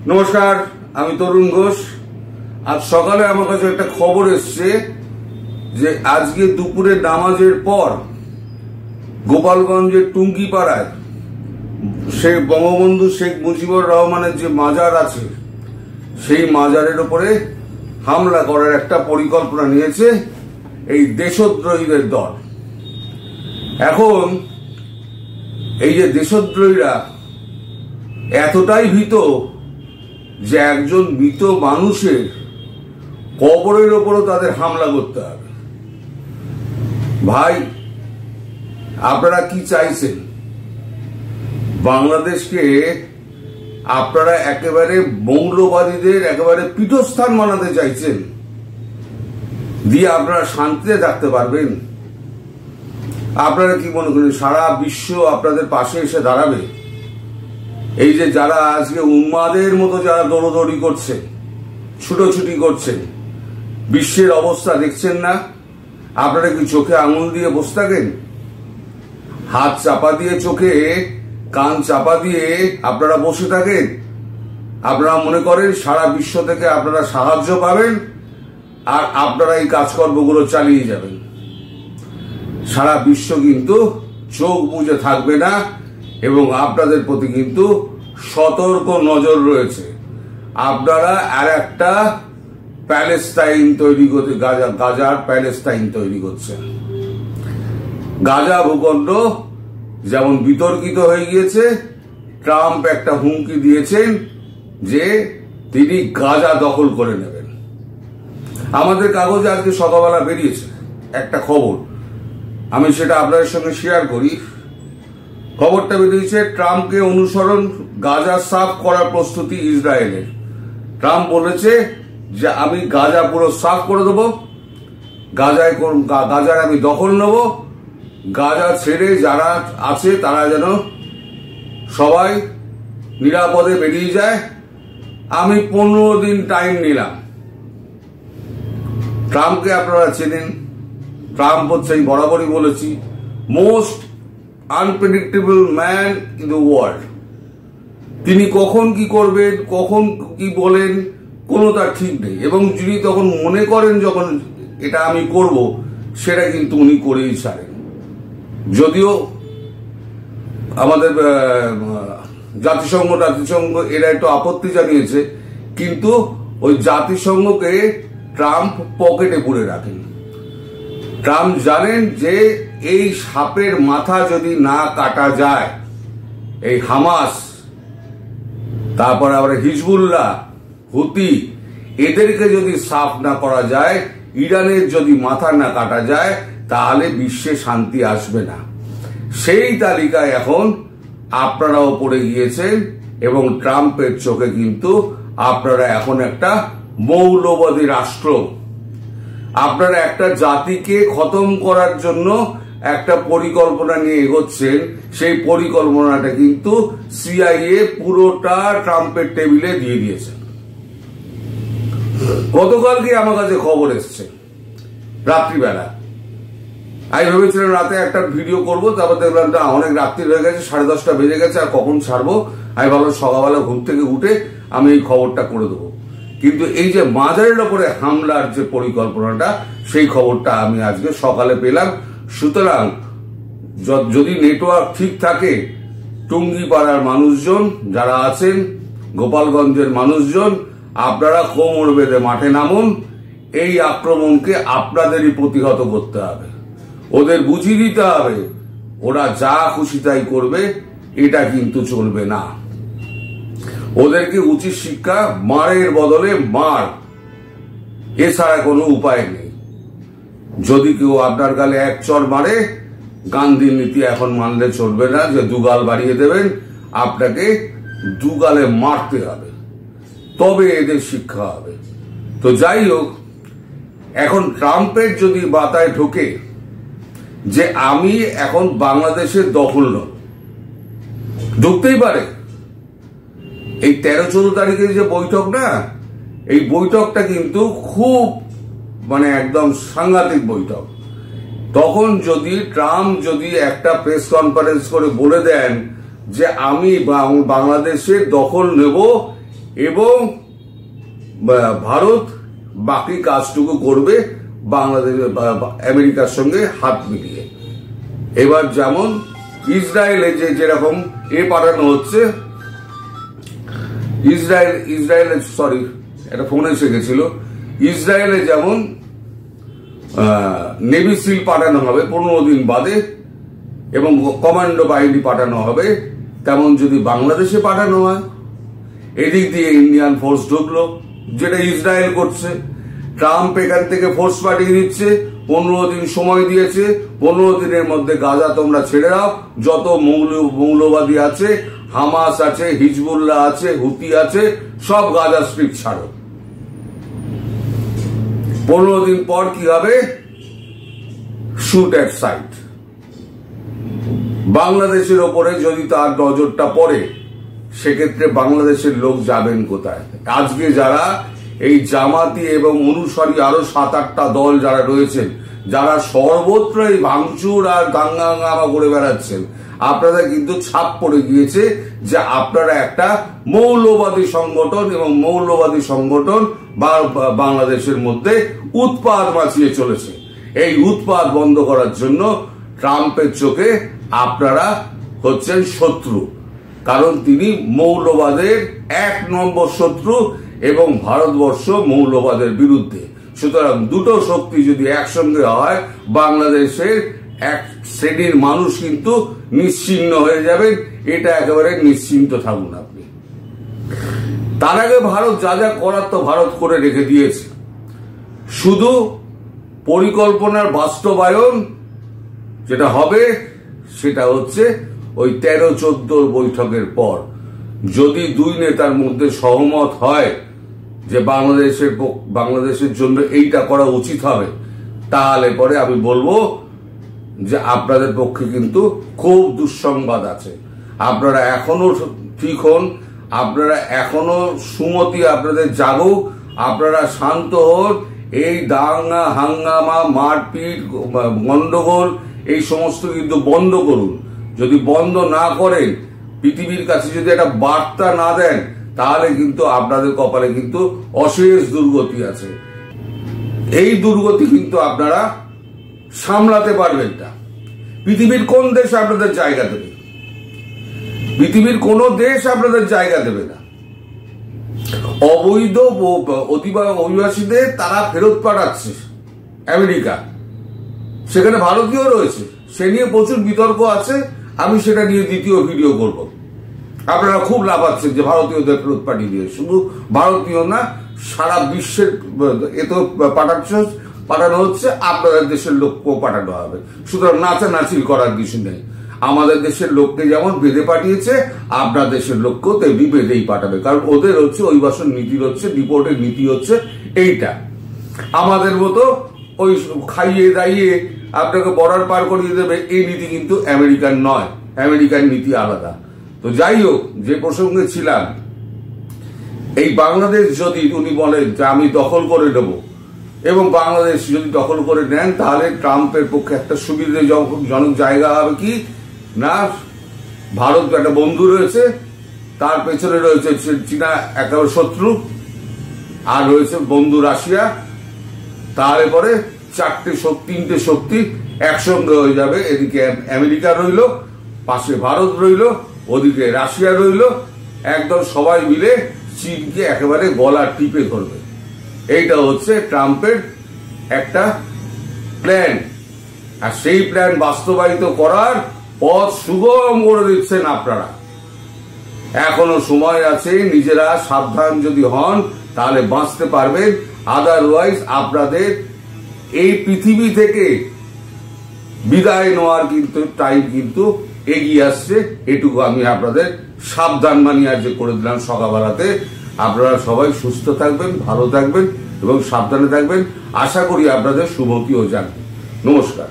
নমস্কার, আমি তরুণ ঘোষ। আজ সকালে আমার কাছে একটা খবর এসছে যে আজকে দুপুরে নামাজের পর গোপালগঞ্জের টুঙ্গিপাড়ায় সেই বঙ্গবন্ধু শেখ মুজিবুর রহমানের যে মাজার আছে সেই মাজারের উপরে হামলা করার একটা পরিকল্পনা নিয়েছে এই দেশদ্রোহীদের দল। এখন এই যে দেশদ্রোহীরা এতটাই ভীত যে একজন মৃত মানুষের কবরের ওপরও তাদের হামলা করতে হবে। ভাই, আপনারা কি চাইছেন? বাংলাদেশকে আপনারা একেবারে মৌলবাদীদের একেবারে পীঠস্থান বানাতে চাইছেন, দিয়ে আপনারা শান্তিতে থাকতে পারবেন? আপনারা কি মনে করেন সারা বিশ্ব আপনাদের পাশে এসে দাঁড়াবে? এই যে যারা আজকে উন্মাদের মতো যারা দৌড়দৌড়ি করছে, ছুটোছুটি করছেন, বিশ্বের অবস্থা দেখছেন না? আপনারা কি চোখে আঙুল দিয়ে বসে থাকেন? হাত চাপা দিয়ে চোখে, কান চাপা দিয়ে আপনারা বসে থাকেন? আপনারা মনে করেন সারা বিশ্ব থেকে আপনারা সাহায্য পাবেন আর আপনারা এই কাজকর্মগুলো চালিয়ে যাবেন? সারা বিশ্ব কিন্তু চোখ বুজে থাকবে না এবং আপনাদের প্রতি কিন্তু সতর্ক নজর রয়েছে। আপনারা আর একটা প্যালেস্টাইন তৈরি করতে, গাজার প্যালেস্টাইন তৈরি করছেন। গাজা ভূখণ্ড যেমন বিতর্কিত হয়ে গিয়েছে, ট্রাম্প একটা হুমকি দিয়েছেন যে তিনি গাজা দখল করে নেবেন। আমাদের কাগজে আজকে সকালবেলা বেরিয়েছে একটা খবর, আমি সেটা আপনাদের সঙ্গে শেয়ার করি। খবরটা বেরিয়েছে, ট্রাম্পকে অনুসরণ গাজা সাফ করার প্রস্তুতি ইসরায়েলের। ট্রাম্প বলেছে যে আমি গাজা পুরো সাফ করে দেবো, গাজার আমি দখল নেব, গাজা ছেড়ে যারা আছে তারা যেন সবাই নিরাপদে বেরিয়ে যায়। আমি 15 দিন টাইম নিলাম। ট্রাম্পকে আপনারা চেনেন, ট্রাম্প হচ্ছে, আমি বরাবরই বলেছি, most unpredictable man in the world. তিনি কখন কি করবেন, কখন কি বলেন, কোনো তার ঠিক নেই। এবং যিনি তখন মনে করেন যখন এটা আমি করব, সেটা কিন্তু উনি করেই ছাড়েন। যদিও আমাদের জাতিসংঘ এরা একটু আপত্তি জানিয়েছে, কিন্তু ওই জাতিসংঘকে ট্রাম্প পকেটে পুরে রাখেন। ট্রাম্প জানেন যে এই সাপের মাথা যদি না কাটা যায়, এই হামাস, তারপর আবার হিজবুল্লাহ, হুতি, এদেরকে যদি সাফ না করা যায়, ইরানের যদি মাথা না কাটা যায়, তাহলে বিশ্বে শান্তি আসবে না। সেই তালিকায় এখন আপনারাও পড়ে গিয়েছেন এবং ট্রাম্পের চোখে কিন্তু আপনারা এখন একটা মৌলবাদী রাষ্ট্র। আপনারা একটা জাতিকে খতম করার জন্য একটা পরিকল্পনা নিয়ে এগোচ্ছেন। সেই পরিকল্পনাটা কিন্তু সিআইএ পুরোটা ট্রাম্পের টেবিলে দিয়ে দিয়েছে। গতকালকে আমার কাছে খবর এসছে রাত্রিবেলা। আমি ভেবেছিলাম রাতে একটা ভিডিও করবো, তারপর দেখলাম না, অনেক রাত্রি হয়ে গেছে, 10:30 বেজে গেছে, আর কখন ছাড়বো। আমি ভাবলাম সকালবেলা ঘুম থেকে উঠে আমি এই খবরটা করে দেবো। কিন্তু এই যে মাজারের ওপরে হামলার যে পরিকল্পনাটা, সেই খবরটা আমি আজকে সকালে পেলাম। সুতরাং যদি নেটওয়ার্ক ঠিক থাকে, টুঙ্গিপাড়ার মানুষজন যারা আছেন, গোপালগঞ্জের মানুষজন, আপনারা কোমর বেঁধে মাঠে নামুন। এই আক্রমণকে আপনাদেরই প্রতিহত করতে হবে। ওদের বুঝিয়ে দিতে হবে ওরা যা খুশি তাই করবে, এটা কিন্তু চলবে না। ওদেরকে উচিত শিক্ষা, মারের বদলে মার, এছাড়া কোনো উপায় নেই। যদি কেউ আপনার গালে এক চড় মারে, গান্ধীর নীতি এখন মানলে চলবে না যে দুগাল বাড়িয়ে দেবেন, আপনাকে দুগালে মারতে হবে, তবে এদের শিক্ষা হবে। তো যাই হোক, এখন ট্রাম্পের যদি বাতায় ঢোকে যে আমি এখন বাংলাদেশের দখল নই, ঢুকতেই পারে। এই 13-14 তারিখের যে বৈঠক না, এই বৈঠকটা কিন্তু খুব একদম সাংঘাতিক বৈঠক। তখন যদি ট্রাম্প যদি একটা প্রেস কনফারেন্স করে বলে দেন যে আমি বাংলাদেশের দখল নেব, এবং ভারত বাকি কাজটুকু করবে বাংলাদেশ আমেরিকার সঙ্গে হাত মিলিয়ে। এবার যেমন ইসরায়েলে যেরকম পাঠানো হচ্ছে, একটা ফোন এসে গেছিল, ইসরায়েলে যেমন নেভি সিল পাঠানো হবে 15 দিন বাদে এবং কমান্ডো বাহিনী পাঠানো হবে, তেমন যদি বাংলাদেশে পাঠানো হয়, এদিক দিয়ে ইন্ডিয়ান ফোর্স ঢুকলো, যেটা ইসরায়েল করছে। ট্রাম্প এখান থেকে ফোর্স পাঠিয়ে দিচ্ছে, 15 দিন সময় দিয়েছে, 15 দিনের মধ্যে গাজা তোমরা ছেড়ে দাও, যত মৌলবাদী আছে, হামাস আছে, হিজবুল্লাহ আছে, হুতি আছে, সব গাজা স্ট্রিপ ছাড়ো। 15 দিন পর কি হবে? শুট এট সাইট। বাংলাদেশের ওপরে যদি তার নজরটা পড়ে, সেক্ষেত্রে বাংলাদেশের লোক যাবেন কোথায়? আজকে যারা এই জামাতি এবং অনুসারী আরো 7-8টা দল যারা রয়েছেন, যারা সর্বত্রই ভাঙচুর আর দাঙ্গাঙ্গামা করে বেড়াচ্ছেন, আপনাদের কিন্তু ছাপ পড়ে গিয়েছে যে আপনারা একটা মৌলবাদী সংগঠন, এবং মৌলবাদী সংগঠন বাংলাদেশের মধ্যে উৎপাত মাচিয়ে চলেছে। এই উৎপাত বন্ধ করার জন্য ট্রাম্পের চোখে আপনারা হচ্ছেন শত্রু, কারণ তিনি মৌলবাদের 1 নম্বর শত্রু এবং ভারতবর্ষ মৌলবাদের বিরুদ্ধে। সুতরাং দুটো শক্তি যদি একসঙ্গে হয়, বাংলাদেশের এক শ্রেণীর মানুষ কিন্তু নিশ্চিহ্ন হয়ে যাবেন। এটা একেবারে নিশ্চিন্ত থাকুন আপনি। তার আগে ভারত যা যা করার তো ভারত করে রেখে দিয়েছে, শুধু পরিকল্পনার বাস্তবায়ন যেটা হবে সেটা হচ্ছে ওই 13-14 বৈঠকের পর। যদি দুই নেতার মধ্যে সহমত হয় যে বাংলাদেশের জন্য এইটা করা উচিত হবে, তাহলে পরে আমি বলবো যে আপনাদের পক্ষে কিন্তু খুব দুঃসংবাদ আছে। আপনারা এখনো ঠিক হন, আপনারা এখনো সুমতি আপনাদের জাগুক, আপনারা শান্ত হন। এই দাঙ্গা হাঙ্গামা, মারপিট, গন্ডগোল এই সমস্ত কিন্তু বন্ধ করুন। যদি বন্ধ না করেন, পৃথিবীর কাছে যদি একটা বার্তা না দেন, তাহলে কিন্তু আপনাদের কপালে কিন্তু অশেষ দুর্গতি আছে। এই দুর্গতি কিন্তু আপনারা সামলাতে পারবেন না। পৃথিবীর কোন দেশ আপনাদের জায়গা দেবে? পৃথিবীর কোন দেশ আপনাদের জায়গা দেবে না। অবৈধ অভিবাসীদের তারা ফেরত পাঠাচ্ছে আমেরিকা, সেখানে ভারতীয় রয়েছে, সে নিয়ে প্রচুর বিতর্ক আছে। আমি সেটা নিয়ে দ্বিতীয় ভিডিও করব। আপনারা খুব লাফাচ্ছেন যে ভারতীয়দের ফেরত পাঠিয়ে দিয়ে, শুধু ভারতীয় না, সারা বিশ্বের এত পাঠানো হচ্ছে, আপনাদের দেশের লোককেও পাঠানো হবে। সুতরাং নাচানাচির করার কিছু নেই। আমাদের দেশের লোককে যেমন বেঁধে পাঠিয়েছে, আপনার দেশের লোককেও তেমনি বেঁধেই পাঠাবে, কারণ ওদের হচ্ছে অভিবাসন নীতির হচ্ছে, ডিপোর্টের নীতি হচ্ছে এইটা। আমাদের মতো ওই খাইয়ে দাইয়ে আপনাকে বর্ডার পার করিয়ে দেবে, এই নীতি কিন্তু আমেরিকান নয়। আমেরিকার নীতি আলাদা। তো যাই হোক, যে প্রসঙ্গে ছিলাম, এই বাংলাদেশ যদি উনি বলেন যে আমি দখল করে নেব, এবং বাংলাদেশ যদি দখল করে নেন, তাহলে ট্রাম্পের পক্ষে একটা সুবিধাজনক জায়গা হবে কি না, ভারত একটা বন্ধু রয়েছে, তার পেছনে রয়েছে চীনা একেবারে শত্রু, আর রয়েছে বন্ধু রাশিয়া। তাহলে পরে 3টে শক্তি একসঙ্গে হয়ে যাবে। এদিকে আমেরিকা রইল, পাশে ভারত রইল, ওদিকে রাশিয়া রইল, একদম সবাই মিলে চীনকে একেবারে গলা টিপে ধরবে। এইটা হচ্ছে ট্রাম্পের একটা প্ল্যান, আর সেই প্ল্যান বাস্তবায়িত করার পথ সুগম করে দিচ্ছেন আপনারা। এখনো সময় আছে, নিজেরা সাবধান যদি হন তাহলে বাঁচতে পারবেন। আদারওয়াইজ আপনাদের এই পৃথিবী থেকে বিদায় নেওয়ার কিন্তু টাইম কিন্তু এগিয়ে আসছে। এটুকু আমি আপনাদের সাবধান মানিয়ে আজ করে দিলাম সকালবেলাতে। আপনারা সবাই সুস্থ থাকবেন, ভালো থাকবেন এবং সাবধানে থাকবেন। আশা করি আপনাদের শুভকিও জানবেন। নমস্কার।